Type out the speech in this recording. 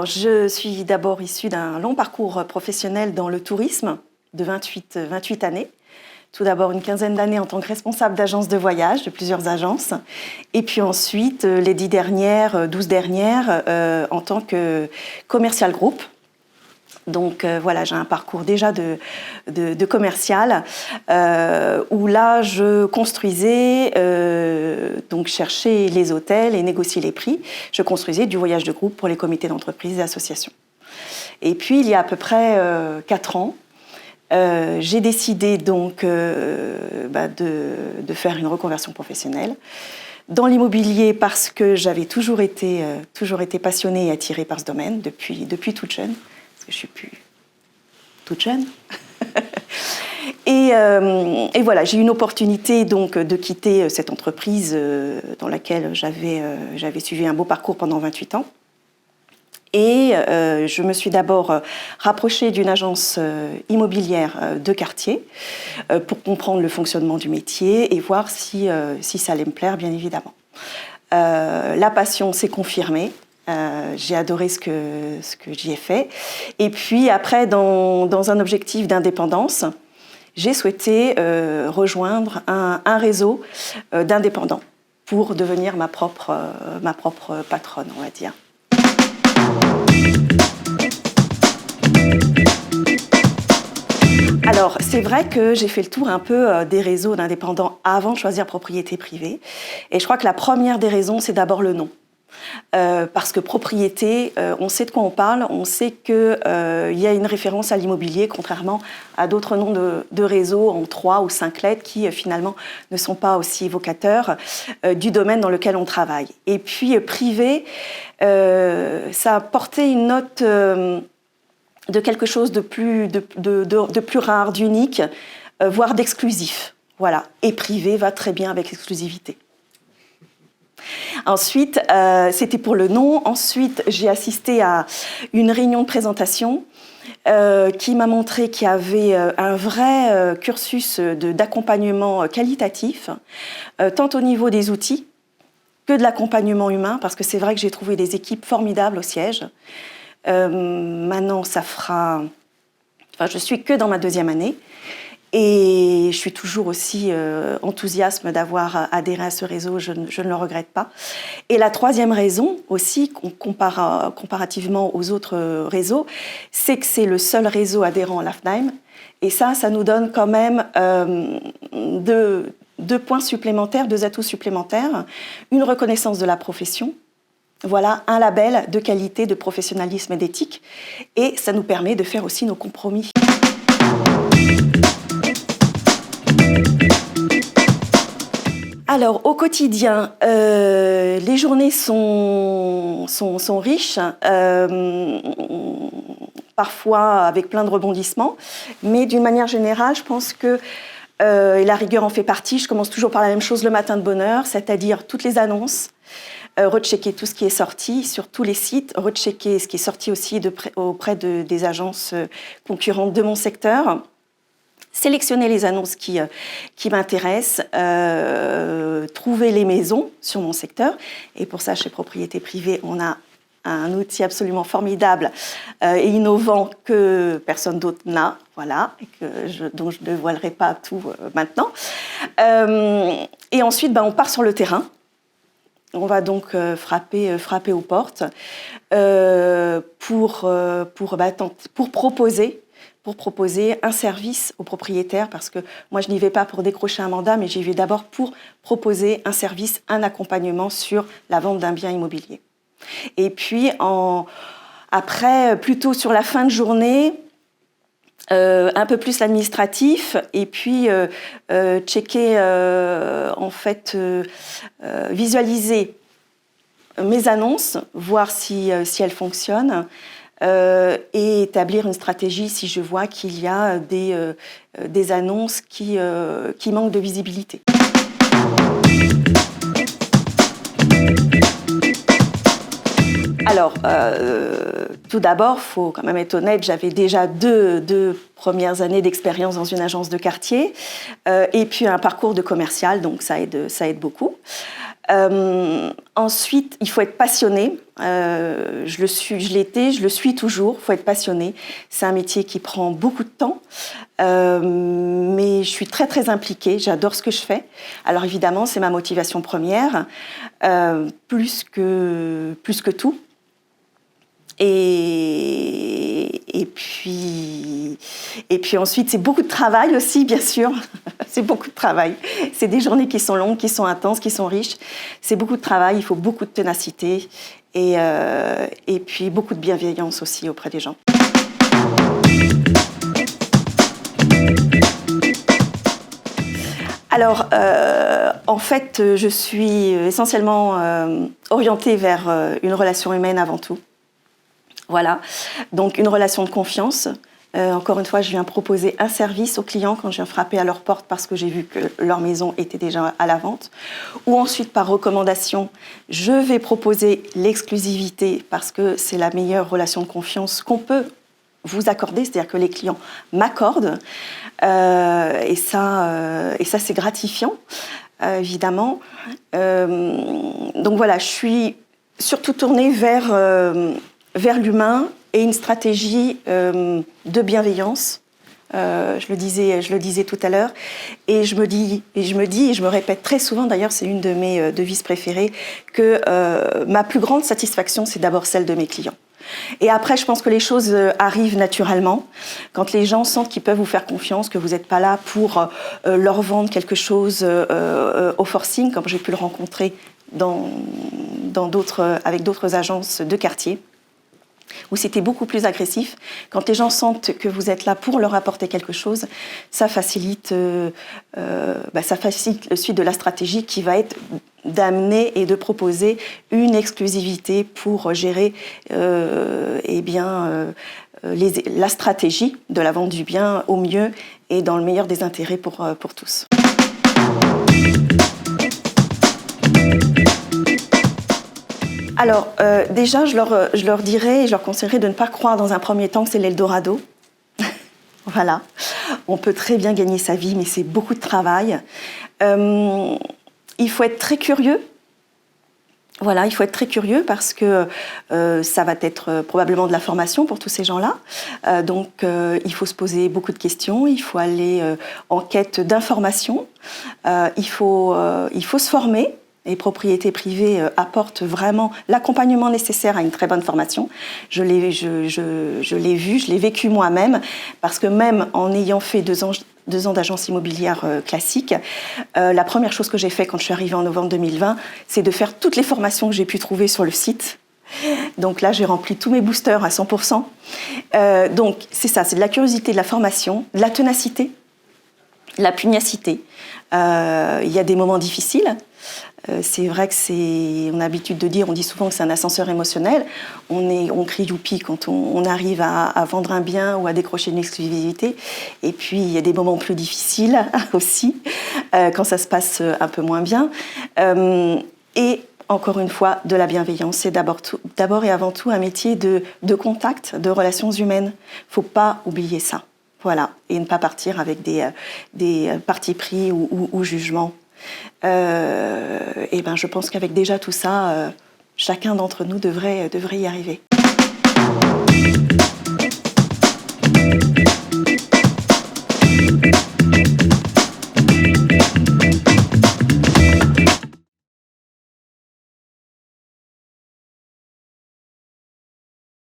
Alors, je suis d'abord issue d'un long parcours professionnel dans le tourisme de 28 années. Tout d'abord une quinzaine d'années en tant que responsable d'agence de voyage, de plusieurs agences. Et puis ensuite, les 12 dernières, en tant que commercial groupe. Donc voilà, j'ai un parcours déjà de commercial où là, je construisais, donc cherchais les hôtels et négociais les prix. Je construisais du voyage de groupe pour les comités d'entreprise et associations. Et puis, il y a à peu près 4 ans, j'ai décidé donc de faire une reconversion professionnelle dans l'immobilier parce que j'avais toujours été passionnée et attirée par ce domaine depuis toute jeune. Parce que je suis plus toute jeune. et voilà, j'ai eu une opportunité donc de quitter cette entreprise dans laquelle j'avais suivi un beau parcours pendant 28 ans. Et je me suis d'abord rapprochée d'une agence immobilière de quartier pour comprendre le fonctionnement du métier et voir si ça allait me plaire, bien évidemment. La passion s'est confirmée. J'ai adoré ce que j'y ai fait. Et puis après, dans un objectif d'indépendance, j'ai souhaité rejoindre un réseau d'indépendants pour devenir ma propre patronne, on va dire. Alors, c'est vrai que j'ai fait le tour un peu des réseaux d'indépendants avant de choisir propriété privée. Et je crois que la première des raisons, c'est d'abord le nom. Parce que propriété, on sait de quoi on parle, on sait qu'il y a une référence à l'immobilier, contrairement à d'autres noms de réseaux en 3 ou 5 lettres qui finalement ne sont pas aussi évocateurs du domaine dans lequel on travaille. Et puis privé, ça a porté une note de quelque chose de plus rare, d'unique, voire d'exclusif. Voilà. Et privé va très bien avec l'exclusivité. Ensuite, c'était pour le nom. Ensuite, j'ai assisté à une réunion de présentation qui m'a montré qu'il y avait un vrai cursus d'accompagnement qualitatif, tant au niveau des outils que de l'accompagnement humain, parce que c'est vrai que j'ai trouvé des équipes formidables au siège. Maintenant, je suis que dans ma 2e année. Et je suis toujours aussi enthousiaste d'avoir adhéré à ce réseau, je ne le regrette pas. Et la 3e raison aussi, comparativement aux autres réseaux, c'est que c'est le seul réseau adhérent à l'AFNAIM. Et ça nous donne quand même deux points supplémentaires, 2 atouts supplémentaires. Une reconnaissance de la profession. Voilà, un label de qualité, de professionnalisme et d'éthique. Et ça nous permet de faire aussi nos compromis. Alors, au quotidien, les journées sont riches, parfois avec plein de rebondissements, mais d'une manière générale, je pense que, et la rigueur en fait partie, je commence toujours par la même chose le matin de bonne heure, c'est-à-dire toutes les annonces, rechecker tout ce qui est sorti sur tous les sites, rechecker ce qui est sorti aussi auprès des agences concurrentes de mon secteur. Sélectionner les annonces qui m'intéressent, trouver les maisons sur mon secteur. Et pour ça, chez Propriété Privée, on a un outil absolument formidable et innovant que personne d'autre n'a, voilà, dont je ne dévoilerai pas tout maintenant. Et ensuite, on part sur le terrain. On va donc frapper aux portes pour proposer un service aux propriétaires, parce que moi, je n'y vais pas pour décrocher un mandat, mais j'y vais d'abord pour proposer un service, un accompagnement sur la vente d'un bien immobilier. Et puis, après, plutôt sur la fin de journée, un peu plus l'administratif, et puis checker, visualiser mes annonces, voir si elles fonctionnent, et établir une stratégie si je vois qu'il y a des annonces qui manquent de visibilité. Alors, tout d'abord, il faut quand même être honnête, j'avais déjà deux premières années d'expérience dans une agence de quartier et puis un parcours de commercial, donc ça aide beaucoup. Ensuite, il faut être passionné. Je l'étais, je le suis toujours. Il faut être passionné. C'est un métier qui prend beaucoup de temps, mais je suis très très impliquée. J'adore ce que je fais. Alors évidemment, c'est ma motivation première, plus que tout. Et puis ensuite, c'est beaucoup de travail aussi, bien sûr. C'est beaucoup de travail. C'est des journées qui sont longues, qui sont intenses, qui sont riches. C'est beaucoup de travail, il faut beaucoup de ténacité et puis beaucoup de bienveillance aussi auprès des gens. Alors, en fait, je suis essentiellement orientée vers une relation humaine avant tout. Voilà, donc une relation de confiance. Encore une fois, je viens proposer un service aux clients quand je viens frapper à leur porte parce que j'ai vu que leur maison était déjà à la vente. Ou ensuite, par recommandation, je vais proposer l'exclusivité parce que c'est la meilleure relation de confiance qu'on peut vous accorder, c'est-à-dire que les clients m'accordent. Et ça c'est gratifiant, évidemment. Donc voilà, je suis surtout tournée vers l'humain et une stratégie de bienveillance. Je le disais tout à l'heure. Et je me répète très souvent, d'ailleurs c'est une de mes devises préférées, que ma plus grande satisfaction, c'est d'abord celle de mes clients. Et après, je pense que les choses arrivent naturellement. Quand les gens sentent qu'ils peuvent vous faire confiance, que vous n'êtes pas là pour leur vendre quelque chose au forcing, comme j'ai pu le rencontrer avec d'autres agences de quartier, où c'était beaucoup plus agressif. Quand les gens sentent que vous êtes là pour leur apporter quelque chose, ça facilite le suite de la stratégie qui va être d'amener et de proposer une exclusivité pour gérer la stratégie de la vente du bien au mieux et dans le meilleur des intérêts pour tous. Alors, déjà, je leur dirais et je leur conseillerais de ne pas croire dans un premier temps que c'est l'Eldorado. Voilà. On peut très bien gagner sa vie, mais c'est beaucoup de travail. Il faut être très curieux. Voilà, il faut être très curieux parce que ça va être probablement de la formation pour tous ces gens-là. Donc, il faut se poser beaucoup de questions, il faut aller en quête d'informations, il faut se former. Les propriétés privées apportent vraiment l'accompagnement nécessaire à une très bonne formation. Je l'ai vu, je l'ai vécu moi-même, parce que même en ayant fait 2 ans d'agence immobilière classique, la première chose que j'ai fait quand je suis arrivée en novembre 2020, c'est de faire toutes les formations que j'ai pu trouver sur le site. Donc là, j'ai rempli tous mes boosters à 100%. Donc c'est ça, c'est de la curiosité, de la formation, de la ténacité, de la pugnacité. Il y a des moments difficiles. C'est vrai que on a l'habitude de dire, on dit souvent que c'est un ascenseur émotionnel. On crie youpi quand on arrive à vendre un bien ou à décrocher une exclusivité. Et puis, il y a des moments plus difficiles aussi, quand ça se passe un peu moins bien. Et encore une fois, de la bienveillance. C'est d'abord et avant tout un métier de contact, de relations humaines. Il ne faut pas oublier ça. Voilà. Et ne pas partir avec des partis pris ou jugements. Je pense qu'avec déjà tout ça, chacun d'entre nous devrait y arriver.